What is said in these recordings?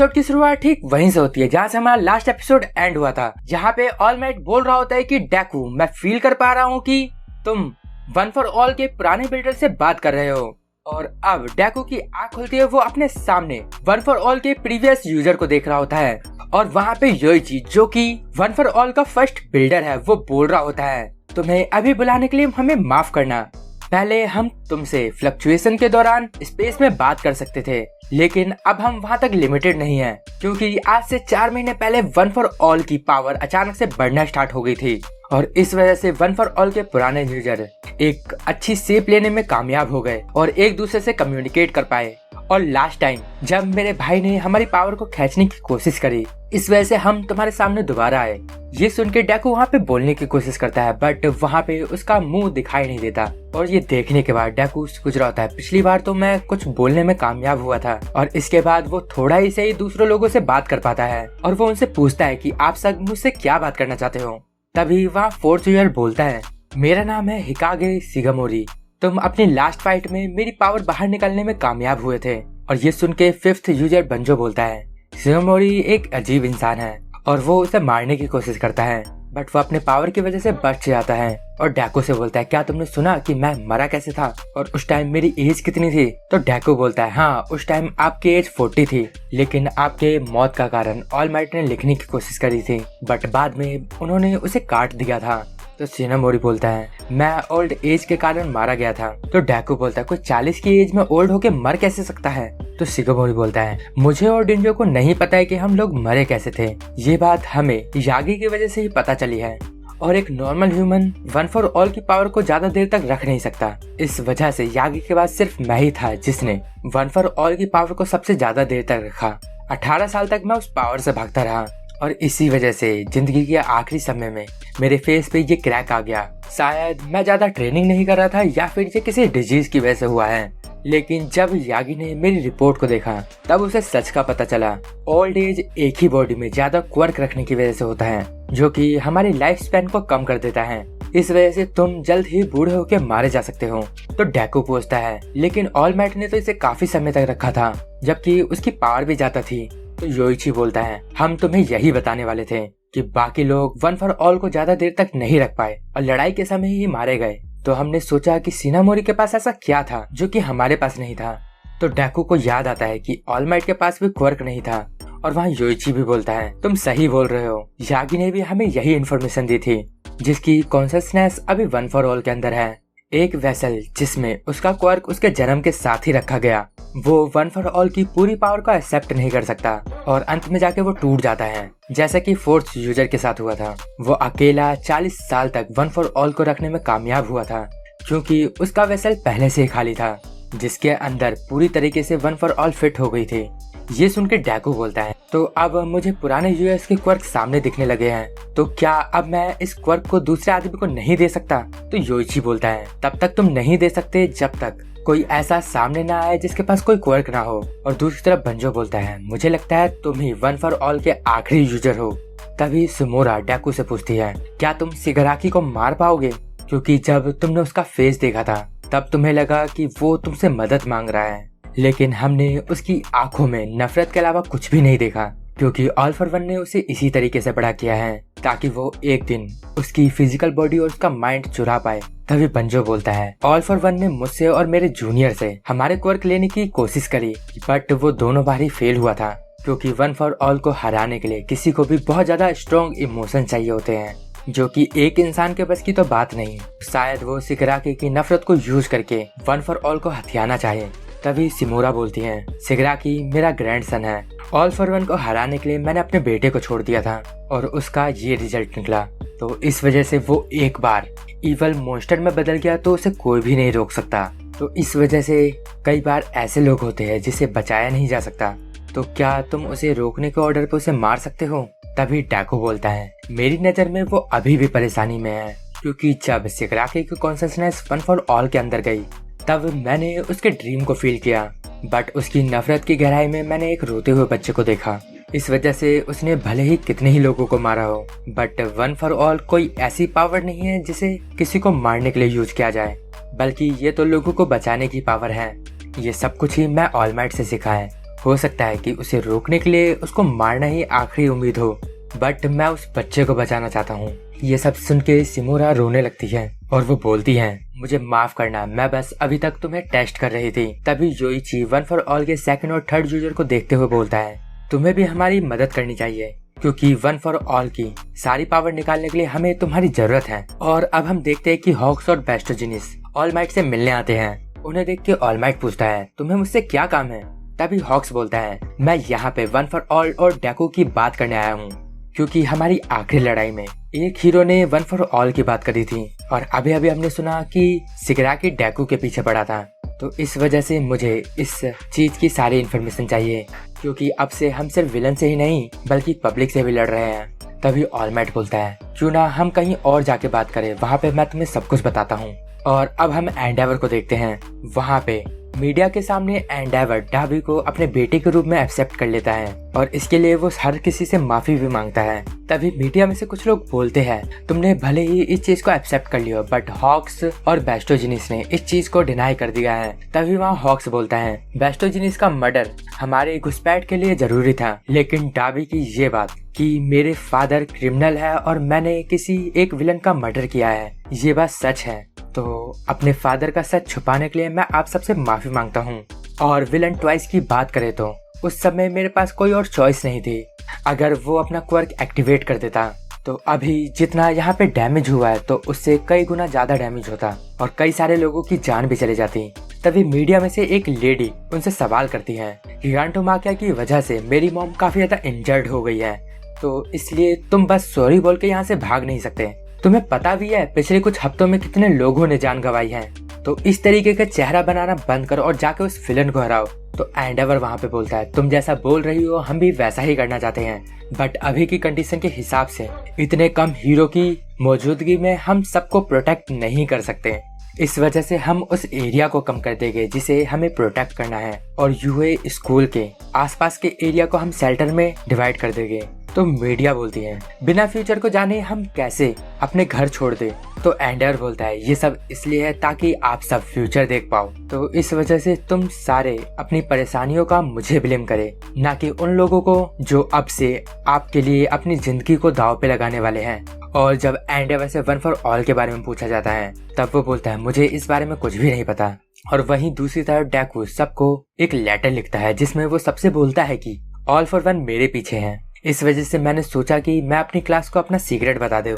Episode की शुरुआत ठीक वहीं से होती है जहाँ से हमारा लास्ट एपिसोड एंड हुआ था। यहाँ पे ऑल माइट बोल रहा होता है कि डेकू, मैं फील कर पा रहा हूँ कि तुम वन फॉर ऑल के पुराने बिल्डर से बात कर रहे हो। और अब डेकू की आँख खुलती है, वो अपने सामने वन फॉर ऑल के प्रीवियस यूजर को देख रहा होता है और वहाँ पे योइची जो कि वन फॉर ऑल का फर्स्ट बिल्डर है, वो बोल रहा होता है तुम्हें अभी बुलाने के लिए हमें माफ करना। पहले हम तुमसे फ्लक्चुएशन के दौरान स्पेस में बात कर सकते थे, लेकिन अब हम वहाँ तक लिमिटेड नहीं है क्योंकि आज से 4 महीने पहले वन फॉर ऑल की पावर अचानक से बढ़ना स्टार्ट हो गई थी और इस वजह से वन फॉर ऑल के पुराने यूजर एक अच्छी शेप लेने में कामयाब हो गए और एक दूसरे से कम्युनिकेट कर पाए। और लास्ट टाइम जब मेरे भाई ने हमारी पावर को खींचने की कोशिश करी, इस वजह से हम तुम्हारे सामने दोबारा आए। ये सुन के डेकू वहाँ पे बोलने की कोशिश करता है, बट वहाँ पे उसका मुंह दिखाई नहीं देता। और ये देखने के बाद डेकू गुजरा होता है, पिछली बार तो मैं कुछ बोलने में कामयाब हुआ था। और इसके बाद वो थोड़ा ही सही दूसरे लोगों से बात कर पाता है और वो उनसे पूछता है कि आप सब मुझसे क्या बात करना चाहते हो। तभी वहाँ फोर्थ यूजर बोलता है, मेरा नाम है हिकागे शिगामोरी, तुम अपनी लास्ट फाइट में मेरी पावर बाहर निकालने में कामयाब हुए थे। और ये सुन के फिफ्थ यूजर बंजो बोलता है, शिगामोरी एक अजीब इंसान है और वो उसे मारने की कोशिश करता है, बट वो अपने पावर की वजह से बच जाता है। और डेकू से बोलता है, क्या तुमने सुना कि मैं मरा कैसे था और उस टाइम मेरी एज कितनी थी? तो डेकू बोलता है, हाँ उस टाइम आपकी एज 40 थी, लेकिन आपके मौत का कारण ऑल माइट ने लिखने की कोशिश करी थी, बट बाद में उन्होंने उसे काट दिया था। तो शिगामोरी बोलता है, मैं ओल्ड एज के कारण मारा गया था। तो डेकू बोलता है, कोई 40 की एज में ओल्ड होके मर कैसे सकता है? तो शिगामोरी बोलता है, मुझे और डिंजो को नहीं पता है कि हम लोग मरे कैसे थे, ये बात हमें यागी की वजह से ही पता चली है। और एक normal human one for all की पावर को ज्यादा देर तक रख नहीं सकता, इस वजह से यागी के बाद सिर्फ मैं ही था जिसने वन फॉर ऑल की पावर को सबसे ज्यादा देर तक रखा। 18 साल तक मैं उस पावर से भागता रहा और इसी वजह से जिंदगी के आखिरी समय में मेरे फेस पे ये क्रैक आ गया। शायद मैं ज्यादा ट्रेनिंग नहीं कर रहा था या फिर ये किसी डिजीज की वजह से हुआ है, लेकिन जब यागी ने मेरी रिपोर्ट को देखा तब उसे सच का पता चला। ओल्ड एज एक ही बॉडी में ज्यादा क्वर्क रखने की वजह से होता है, जो कि हमारी लाइफ स्पैन को कम कर देता है। इस वजह से तुम जल्द ही बूढ़े होकर मारे जा सकते हो। तो डेकू पूछता है, लेकिन ऑल माइट ने तो इसे काफी समय तक रखा था, जबकि उसकी पावर भी ज्यादा थी। तो योइची बोलता है, हम तुम्हें यही बताने वाले थे कि बाकी लोग वन फॉर ऑल को ज्यादा देर तक नहीं रख पाए और लड़ाई के समय ही मारे गए। तो हमने सोचा कि शिगामोरी के पास ऐसा क्या था जो कि हमारे पास नहीं था। तो डेकू को याद आता है कि ऑल माइट के पास भी क्वर्क नहीं था और वहाँ योइची भी बोलता है, तुम सही बोल रहे हो, यागी ने भी हमें यही इन्फॉर्मेशन दी थी, जिसकी कॉन्शियसनेस अभी वन फॉर ऑल के अंदर है। एक वेसल जिसमें उसका क्वर्क उसके जन्म के साथ ही रखा गया, वो वन फॉर ऑल की पूरी पावर को एक्सेप्ट नहीं कर सकता और अंत में जाके वो टूट जाता है, जैसा कि फोर्थ यूजर के साथ हुआ था। वो अकेला 40 साल तक वन फॉर ऑल को रखने में कामयाब हुआ था क्योंकि उसका वेसल पहले से ही खाली था, जिसके अंदर पूरी तरीके से वन फॉर ऑल फिट हो गई थी। ये सुन के डेकू बोलता है, तो अब मुझे पुराने यूएस के क्वर्क सामने दिखने लगे हैं, तो क्या अब मैं इस क्वर्क को दूसरे आदमी को नहीं दे सकता? तो योइची बोलता है, तब तक तुम नहीं दे सकते जब तक कोई ऐसा सामने ना आए जिसके पास कोई क्वर्क ना हो। और दूसरी तरफ बंजो बोलता है, मुझे लगता है तुम ही वन फॉर ऑल के आखिरी यूजर हो। तभी सुमोरा डेकू से पूछती है, क्या तुम शिगाराकी को मार पाओगे? क्योंकि जब तुमने उसका फेस देखा था तब तुम्हें लगा कि वो तुमसे मदद मांग रहा है, लेकिन हमने उसकी आंखों में नफरत के अलावा कुछ भी नहीं देखा, क्योंकि ऑल फॉर वन ने उसे इसी तरीके से बड़ा किया है ताकि वो एक दिन उसकी फिजिकल बॉडी और उसका माइंड चुरा पाए। तभी बंजो बोलता है, ऑल फॉर वन ने मुझसे और मेरे जूनियर से हमारे क्वर्क लेने की कोशिश करी, बट वो दोनों बार ही फेल हुआ था, क्योंकि वन फॉर ऑल को हराने के लिए किसी को भी बहुत ज्यादा स्ट्रॉन्ग इमोशन चाहिए होते हैं, जो कि एक इंसान के बस की तो बात नहीं। शायद वो शिगाराकी की नफरत को यूज करके वन फॉर ऑल को हथियाना चाहे। तभी सिमोरा बोलती है, शिगाराकी मेरा ग्रैंडसन है, ऑल फॉर वन को हराने के लिए मैंने अपने बेटे को छोड़ दिया था और उसका ये रिजल्ट निकला। तो इस वजह से वो एक बार इवल मॉन्स्टर में बदल गया तो उसे कोई भी नहीं रोक सकता। तो इस वजह से कई बार ऐसे लोग होते हैं जिसे बचाया नहीं जा सकता। तो क्या तुम उसे रोकने के ऑर्डर पे उसे मार सकते हो? तभी डेकू बोलता है, मेरी नजर में वो अभी भी परेशानी में है, क्योंकि जब शिगाराकी की कॉन्शियसनेस वन फॉर ऑल के अंदर गई तब मैंने उसके ड्रीम को फील किया, बट उसकी नफरत की गहराई में मैंने एक रोते हुए बच्चे को देखा। इस वजह से उसने भले ही कितने ही लोगों को मारा हो, बट वन फॉर ऑल कोई ऐसी पावर नहीं है जिसे किसी को मारने के लिए यूज किया जाए, बल्कि ये तो लोगों को बचाने की पावर है। ये सब कुछ ही मैं ऑल माइट से सीखा है हो सकता है कि उसे रोकने के लिए उसको मारना ही आखिरी उम्मीद हो, बट मैं उस बच्चे को बचाना चाहता हूँ। ये सब सुन के सिमोरा रोने लगती है और वो बोलती है, मुझे माफ करना, मैं बस अभी तक तुम्हें टेस्ट कर रही थी। तभी योइची वन फॉर ऑल के सेकंड और थर्ड यूजर को देखते हुए बोलता है, तुम्हें भी हमारी मदद करनी चाहिए, क्योंकि वन फॉर ऑल की सारी पावर निकालने के लिए हमें तुम्हारी जरूरत है। और अब हम देखते हैं कि हॉक्स और बेस्टोजिनिस ऑल माइट से मिलने आते हैं। उन्हें देख के ऑल माइट पूछता है, तुम्हें मुझसे क्या काम है? तभी हॉक्स बोलता है, मैं यहाँ पे वन फॉर ऑल और डेको की बात करने आया हूँ, क्योंकि हमारी आखिरी लड़ाई में एक हीरो ने वन फॉर ऑल की बात करी थी और अभी अभी हमने सुना कि शिगाराकी डेको के पीछे पड़ा था। तो इस वजह से मुझे इस चीज की सारी इन्फॉर्मेशन चाहिए, क्योंकि अब से हम सिर्फ विलन से ही नहीं बल्कि पब्लिक से भी लड़ रहे हैं। तभी ऑल माइट बोलता है, क्यों ना हम कहीं और जाके बात करें, वहाँ पे मैं तुम्हें सब कुछ बताता हूँ। और अब हम एंडेवर को देखते हैं। वहाँ पे मीडिया के सामने एंडेवर डाबी को अपने बेटे के रूप में एक्सेप्ट कर लेता है और इसके लिए वो हर किसी से माफी भी मांगता है। तभी मीडिया में से कुछ लोग बोलते हैं, तुमने भले ही इस चीज को एक्सेप्ट कर लिया, बट हॉक्स और बेस्टोजिनिस ने इस चीज को डिनाई कर दिया है। तभी वहाँ हॉक्स बोलता है, बेस्टोजिनिस का मर्डर हमारे घुसपैठ के लिए जरूरी था, लेकिन डाबी की ये बात कि मेरे फादर क्रिमिनल है और मैंने किसी एक विलन का मर्डर किया है, ये बात सच है। तो अपने फादर का सच छुपाने के लिए मैं आप सबसे माफी मांगता हूँ। और विलन ट्वाइस की बात करें तो उस समय मेरे पास कोई और चॉइस नहीं थी। अगर वो अपना क्वर्क एक्टिवेट कर देता तो अभी जितना यहाँ पे डैमेज हुआ है तो उससे कई गुना ज्यादा डैमेज होता और कई सारे लोगों की जान भी चली जाती। तभी मीडिया में से एक लेडी उनसे सवाल करती है, गिगांटोमाकिया की वजह से मेरी मॉम काफी ज्यादा इंजर्ड हो गई है, तो इसलिए तुम बस सॉरी बोल के यहाँ से भाग नहीं सकते। तुम्हें पता भी है पिछले कुछ हफ्तों में कितने लोगों ने जान गंवाई है, तो इस तरीके का चेहरा बनाना बंद करो और जाके उस विलन को हराओ। तो एंडेवर वहाँ पे बोलता है, तुम जैसा बोल रही हो हम भी वैसा ही करना चाहते हैं, बट अभी की कंडीशन के हिसाब से इतने कम हीरो की मौजूदगी में हम सबको प्रोटेक्ट नहीं कर सकते। इस वजह से हम उस एरिया को कम कर देंगे जिसे हमें प्रोटेक्ट करना है और यूए स्कूल के आसपास के एरिया को हम शेल्टर में डिवाइड कर देंगे। तो मीडिया बोलती है, बिना फ्यूचर को जाने हम कैसे अपने घर छोड़ दे। तो एंडेवर बोलता है, ये सब इसलिए है ताकि आप सब फ्यूचर देख पाओ, तो इस वजह से तुम सारे अपनी परेशानियों का मुझे ब्लेम करे, ना कि उन लोगों को जो अब से आपके लिए अपनी जिंदगी को दांव पे लगाने वाले हैं। और जब एंडेवर से वन फॉर ऑल के बारे में पूछा जाता है तब वो बोलता है, मुझे इस बारे में कुछ भी नहीं पता। और वहीं दूसरी तरफ डेकू सबको एक लेटर लिखता है जिसमें वो सबसे बोलता है कि ऑल फॉर वन मेरे पीछे हैं। इस वजह से मैंने सोचा कि मैं अपनी क्लास को अपना सीक्रेट बता दूं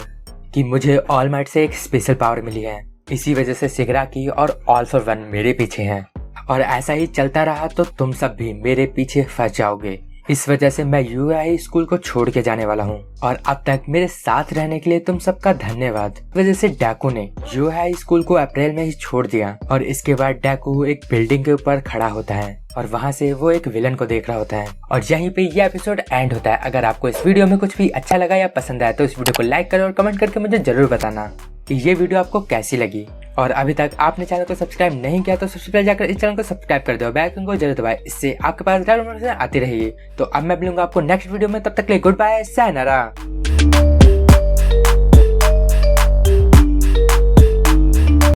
कि मुझे ऑल माइट से एक स्पेशल पावर मिली है। इसी वजह से शिगाराकी और ऑल फॉर वन मेरे पीछे हैं और ऐसा ही चलता रहा तो तुम सब भी मेरे पीछे फंस जाओगे। इस वजह से मैं यूआई स्कूल को छोड़ के जाने वाला हूँ और अब तक मेरे साथ रहने के लिए तुम सबका धन्यवाद। वजह से डेकू ने यूआई स्कूल को अप्रैल में ही छोड़ दिया और इसके बाद डेकू एक बिल्डिंग के ऊपर खड़ा होता है और वहाँ से वो एक विलन को देख रहा होता है और यहीं पे ये एपिसोड एंड होता है। अगर आपको इस वीडियो में कुछ भी अच्छा लगा या पसंद आया तो इस वीडियो को लाइक करो और कमेंट करके मुझे जरूर बताना कि ये वीडियो आपको कैसी लगी। और अभी तक आपने चैनल को सब्सक्राइब नहीं किया तो सबसे पहले जाकर इस चैनल को सब्सक्राइब कर दो, बेल आइकन को जरूर दबाएं, इससे आपके पास नोटिफिकेशन आती रहेगी। तो अब मैं मिलूंगा आपको नेक्स्ट वीडियो में, तब तक के लिए गुड बाय, सायोनारा।